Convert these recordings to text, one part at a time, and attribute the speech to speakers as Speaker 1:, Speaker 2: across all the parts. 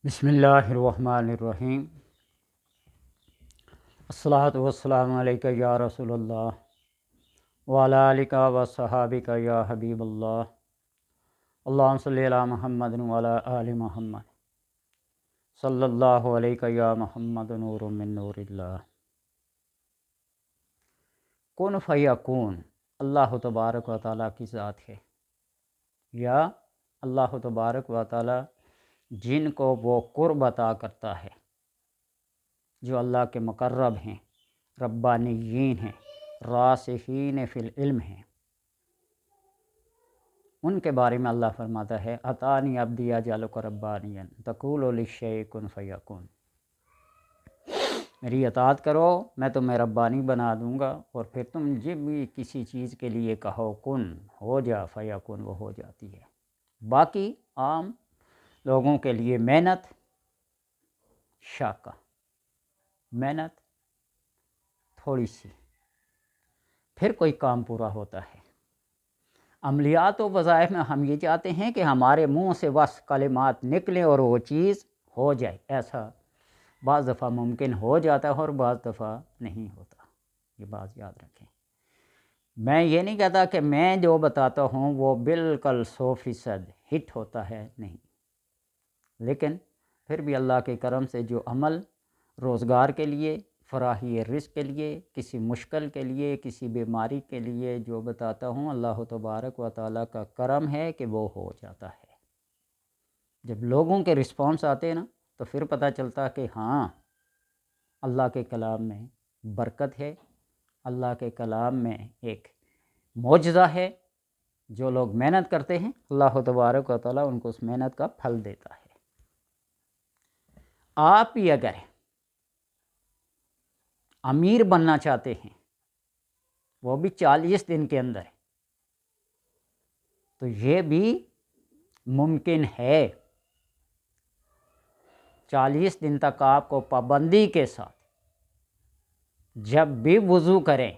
Speaker 1: بسم اللہ الرحمن الرحیم۔ الصلاۃ والسلام علیکہ یا رسول اللہ وعلی آلک و صحابک یا حبیب اللہ۔ اللہم صلی علی محمد وعلی آل محمد صلی اللہ علیہ یا محمد نور من نور اللہ۔ کن فیکون اللہ تبارک و تعالیٰ کی ذات ہے، یا اللہ تبارک و تعالیٰ جن کو وہ قرب عطا کرتا ہے، جو اللہ کے مقرب ہیں، ربانیین ہیں، راسخین فی العلم ہیں، ان کے بارے میں اللہ فرماتا ہے عطانی عبدی اجعلک ربانیا تقول للشیء کن فیکون۔ میری اطاعت کرو، میں تمہیں ربانی بنا دوں گا، اور پھر تم جب بھی کسی چیز کے لیے کہو کن ہو جا فیکون، وہ ہو جاتی ہے۔ باقی عام لوگوں کے لیے محنت شاقہ، محنت تھوڑی سی، پھر کوئی کام پورا ہوتا ہے۔ عملیات و وظائف میں ہم یہ چاہتے ہیں کہ ہمارے منہ سے بس کلمات نکلیں اور وہ چیز ہو جائے۔ ایسا بعض دفعہ ممکن ہو جاتا ہے اور بعض دفعہ نہیں ہوتا، یہ بات یاد رکھیں۔ میں یہ نہیں کہتا کہ میں جو بتاتا ہوں وہ بالکل 100% ہٹ ہوتا ہے، نہیں، لیکن پھر بھی اللہ کے کرم سے جو عمل روزگار کے لیے، فراہی رزق کے لیے، کسی مشکل کے لیے، کسی بیماری کے لیے جو بتاتا ہوں، اللہ تبارک و تعالیٰ کا کرم ہے کہ وہ ہو جاتا ہے۔ جب لوگوں کے رسپانس آتے ہیں نا، تو پھر پتہ چلتا کہ ہاں اللہ کے کلام میں برکت ہے، اللہ کے کلام میں ایک معجزہ ہے۔ جو لوگ محنت کرتے ہیں، اللہ تبارک و تعالیٰ ان کو اس محنت کا پھل دیتا ہے۔ آپ بھی اگر امیر بننا چاہتے ہیں، وہ بھی 40 دن کے اندر، تو یہ بھی ممکن ہے۔ 40 دن تک آپ کو پابندی کے ساتھ جب بھی وضو کریں،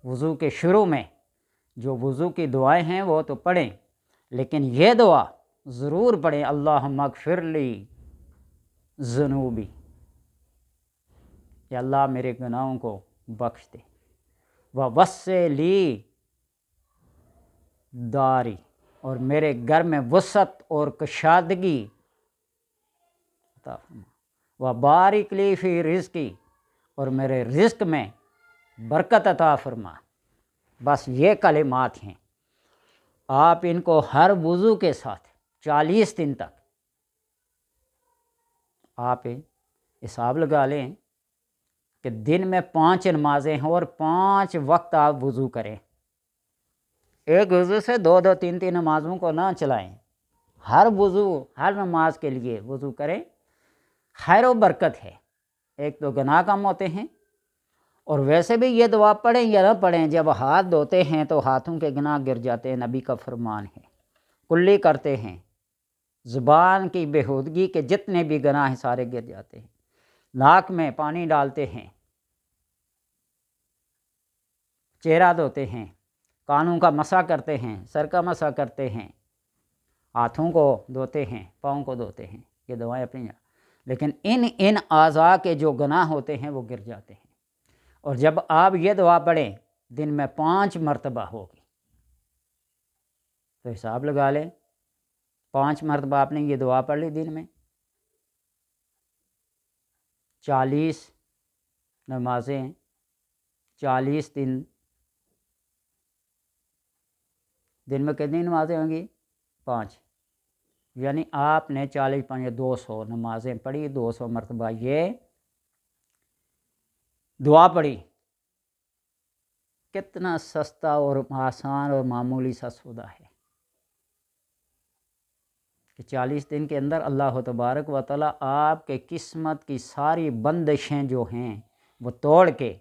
Speaker 1: وضو کے شروع میں جو وضو کی دعائیں ہیں وہ تو پڑھیں، لیکن یہ دعا ضرور پڑھیں، اللہم اغفر لی ذنوبی، کہ اللہ میرے گناہوں کو بخش دے، ووسع لی داری، اور میرے گھر میں وسعت اور کشادگی عطا فرما، وبارک لی فی رزقی، اور میرے رزق میں برکت عطا فرما۔ بس یہ کلمات ہیں، آپ ان کو ہر وضو کے ساتھ 40 دن تک آپ حساب لگا لیں کہ دن میں 5 نمازیں ہیں اور 5 وقت آپ وضو کریں۔ ایک وضو سے 2 3 نمازوں کو نہ چلائیں، ہر وضو، ہر نماز کے لیے وضو کریں، خیر و برکت ہے۔ ایک تو گناہ کم ہوتے ہیں، اور ویسے بھی یہ دعا پڑھیں یا نہ پڑھیں، جب ہاتھ دھوتے ہیں تو ہاتھوں کے گناہ گر جاتے ہیں، نبی کا فرمان ہے۔ کلی کرتے ہیں، زبان کی بےہودگی کے جتنے بھی گناہ ہیں سارے گر جاتے ہیں۔ ناک میں پانی ڈالتے ہیں، چہرہ دھوتے ہیں، کانوں کا مسح کرتے ہیں، سر کا مسح کرتے ہیں، ہاتھوں کو دھوتے ہیں، پاؤں کو دھوتے ہیں، یہ دعائیں اپنی، لیکن ان اعضاء کے جو گناہ ہوتے ہیں وہ گر جاتے ہیں۔ اور جب آپ یہ دعا پڑھیں دن میں 5 مرتبہ ہوگی، تو حساب لگا لیں، 5 مرتبہ آپ نے یہ دعا پڑھ لی دن میں، 40 نمازیں، 40 دن میں کتنی نمازیں ہوں گی؟ 5، یعنی آپ نے 40 5 200 نمازیں پڑھی، 200 مرتبہ یہ دعا پڑھی۔ کتنا سستا اور آسان اور معمولی سا سودا ہے کہ 40 دن کے اندر اللہ تبارک و تعالیٰ آپ کے قسمت کی ساری بندشیں جو ہیں وہ توڑ کے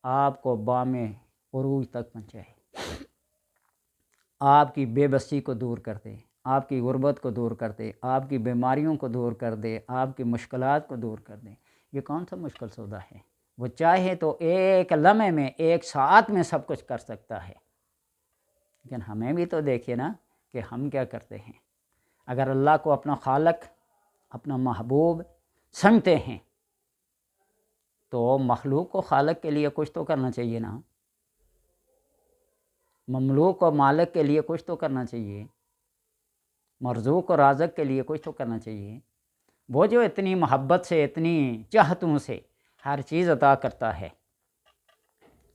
Speaker 1: آپ کو بام عروج تک پہنچائے، آپ کی بے بسی کو دور کر دے، آپ کی غربت کو دور کر دے، آپ کی بیماریوں کو دور کر دے، آپ کی مشکلات کو دور کر دے۔ یہ کون سا مشکل سودا ہے؟ وہ چاہے تو ایک لمحے میں، ایک ساعت میں سب کچھ کر سکتا ہے، لیکن ہمیں بھی تو دیکھیے نا کہ ہم کیا کرتے ہیں۔ اگر اللہ کو اپنا خالق، اپنا محبوب سمجھتے ہیں تو مخلوق کو خالق کے لیے کچھ تو کرنا چاہیے نا، مملوک اور مالک کے لیے کچھ تو کرنا چاہیے، مرزوق اور رازق کے لیے کچھ تو کرنا چاہیے۔ وہ جو اتنی محبت سے، اتنی چاہتوں سے ہر چیز عطا کرتا ہے،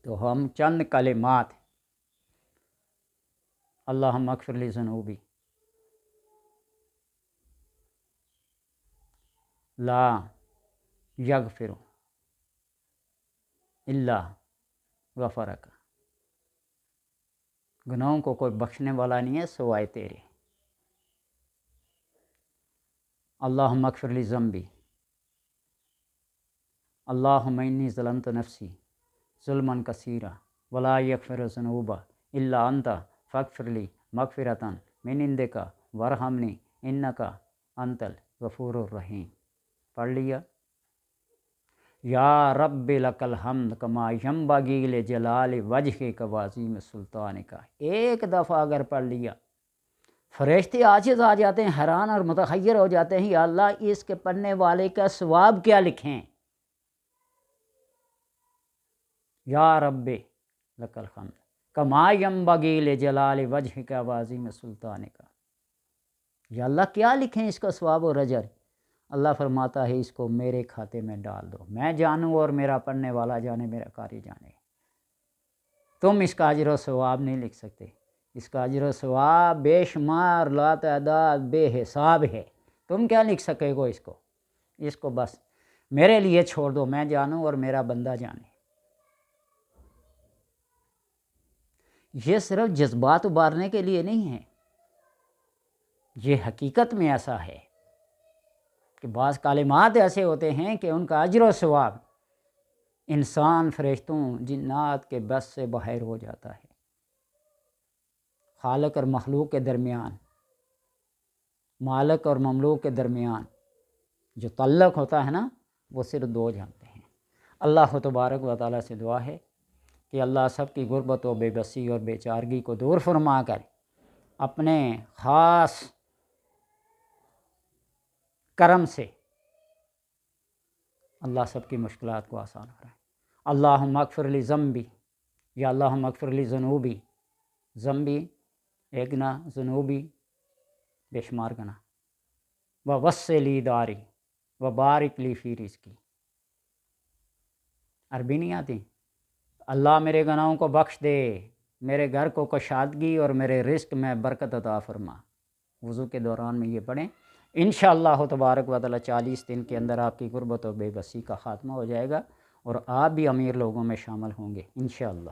Speaker 1: تو ہم چند کلمات اللہم اغفر لی ذنوبی، لا یغفر الا غفرک، گناہوں کو کوئی بخشنے والا نہیں ہے سوائے تیرے۔ اللہم اغفر لی ذنبی، اللہم انی ظلمت نفسی ظلما کثیرا ولا یغفر الذنوب الا انت فاغفر لی مغفرۃ من عندک وارحمنی انک انت الغفور الرحیم۔ پڑھ لیا؟ یا رب لک الحمد کما ینبغی لجلال وجہک وعظیم سلطانک۔ ایک دفعہ اگر پڑھ لیا، فرشتے عاجز آ جاتے ہیں، حیران اور متحیر ہو جاتے ہیں، یا اللہ اس کے پڑھنے والے کا ثواب کیا لکھیں۔ یا رب لک الحمد کما ینبغی لجلال وجہک وعظیم سلطانک، یا اللہ کیا لکھیں اس کا ثواب و اجر؟ اللہ فرماتا ہے اس کو میرے کھاتے میں ڈال دو، میں جانوں اور میرا پڑھنے والا جانے، میرا قاری جانے۔ تم اس کا اجر و ثواب نہیں لکھ سکتے، اس کا اجر و ثواب بے شمار، لا تعداد، بے حساب ہے، تم کیا لکھ سکے گو اس کو؟ اس کو بس میرے لیے چھوڑ دو، میں جانوں اور میرا بندہ جانے۔ یہ صرف جذبات ابھارنے کے لیے نہیں ہے، یہ حقیقت میں ایسا ہے کہ بعض کلمات ایسے ہوتے ہیں کہ ان کا اجر و ثواب انسان، فرشتوں، جنات کے بس سے باہر ہو جاتا ہے۔ خالق اور مخلوق کے درمیان، مالک اور مملوک کے درمیان جو تعلق ہوتا ہے نا، وہ صرف دو جانتے ہیں۔ اللہ تبارک و تعالیٰ سے دعا ہے کہ اللہ سب کی غربت و بے بسی اور بے چارگی کو دور فرما کر اپنے خاص کرم سے اللہ سب کی مشکلات کو آسان کرائے۔ اللہم اغفر لی ذنبی، یا اللہم اغفر لی ذنوبی، ذنبی ایک گناہ، ذنوبی بے شمار گناہ، ووسع لی داری وبارک لی فی رزقی۔ عربی نہیں آتی؟ اللہ میرے گناہوں کو بخش دے، میرے گھر کو کشادگی اور میرے رزق میں برکت عطا فرما۔ وضو کے دوران میں یہ پڑھیں، انشاءاللہ تبارک و تعالی 40 دن کے اندر آپ کی غربت و بے بسی کا خاتمہ ہو جائے گا اور آپ بھی امیر لوگوں میں شامل ہوں گے انشاءاللہ۔